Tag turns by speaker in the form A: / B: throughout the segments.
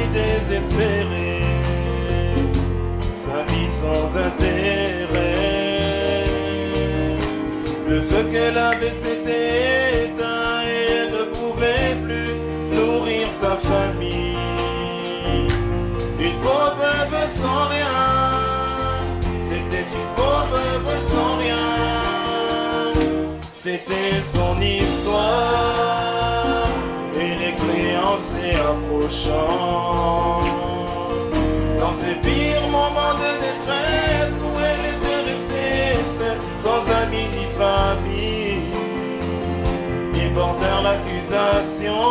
A: si désespéré, sa vie sans intérêt. Le feu qu'elle avait s'était éteint et elle ne pouvait plus nourrir sa famille. Une pauvre veuve sans rien, c'était une pauvre veuve sans rien. C'était son histoire et les créanciers approchant. Dans ses pires moments de détresse où elle était restée seule, sans amis ni famille, ils portèrent l'accusation.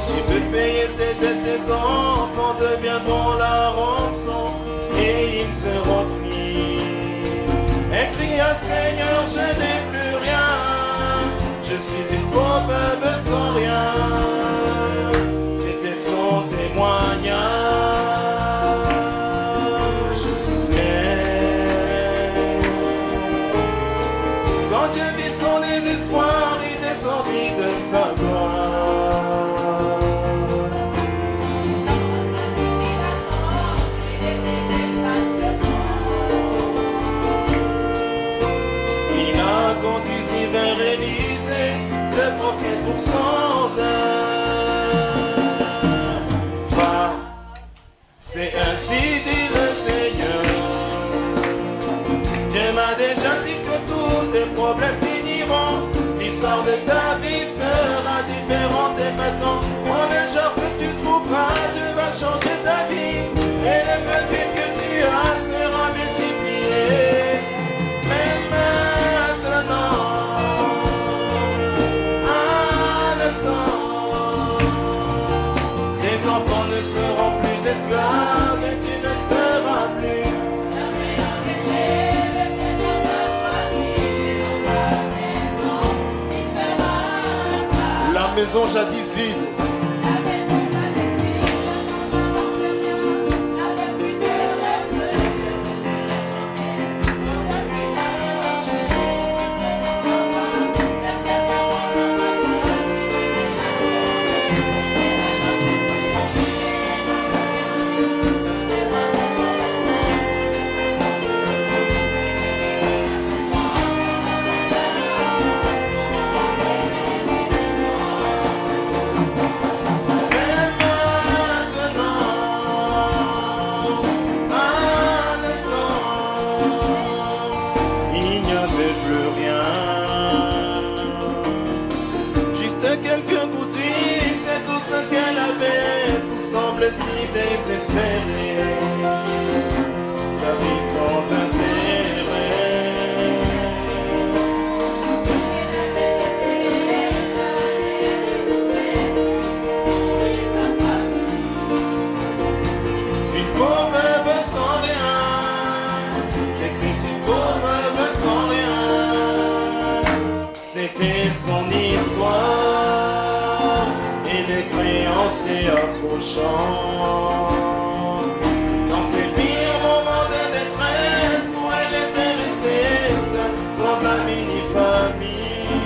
A: Tu peux payer tes dettes, tes enfants deviendront la rançon et ils seront pris. Elle cria Seigneur, je n'ai plus rien, je suis une pauvre veuve sans rien. C'était son témoignage. Mais quand Dieu vit son désespoir, il descendit de sa gloire. Conduisit vers Élysée, le prophète pour son heure. Va, c'est ainsi dit le Seigneur. Dieu m'a déjà dit que tous tes problèmes finiront. L'histoire de ta vie sera différente et maintenant, en le genre que tu trouveras, Dieu va changer ta vie. Et le petit que tu as sera multiplié. Esclave et tu ne seras plus. Jamais arrêté, le Seigneur va choisir ta maison. Il fera la maison jadis vide. La maison jadis vide, avec plus de rêve, si désespéré, sa vie sans intérêt. Une pauvre veuve sans rien, c'était une pauvre veuve sans rien. C'était son histoire et les créanciers approchant. Dans ses pires moments de détresse où elle était restée seule, sans amis ni famille,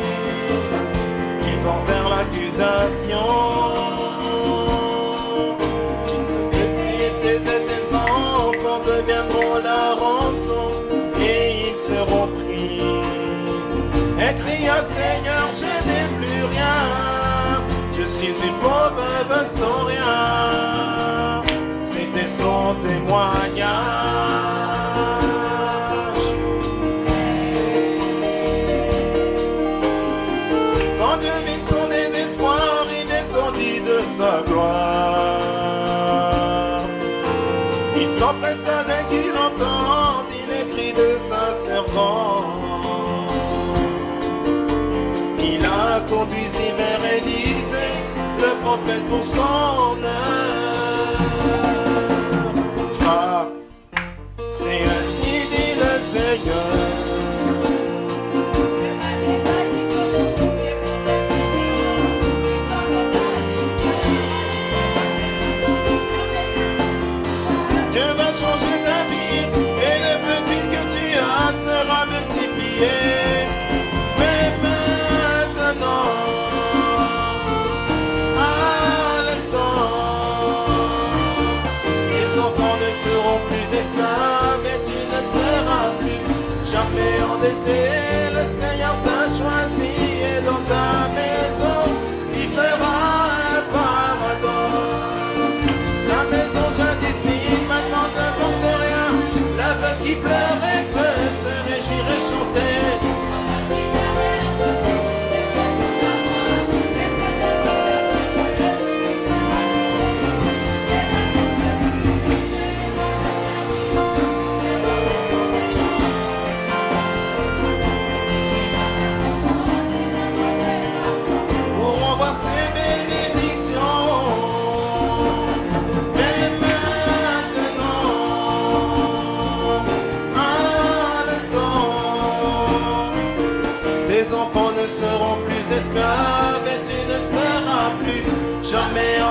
A: ils portèrent l'accusation. Et tes enfants deviendront la rançon et ils seront pris. Elle cria Seigneur, je n'ai plus rien, je suis une pauvre veuve sans rien. C'était son témoignage. Quand Dieu vit son désespoir, il descendit de sa gloire. Il s'empressa dès qu'il entendit les cris de sa servante. Il la conduisit vers Élysée, le prophète pour son heure. Va, c'est ainsi dit le Seigneur. Dieu va changer ta vie et le petit que tu as sera multiplié. Mais maintenant,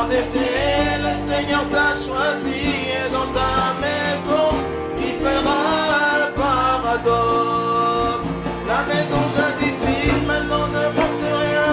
A: d'été, le Seigneur t'a choisi et dans ta maison, il fera paradoxe. La maison jadis vide, maintenant ne porte rien.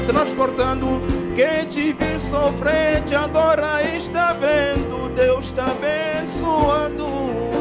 A: Transportando quem te viu sofrente, agora está vendo, Deus está abençoando.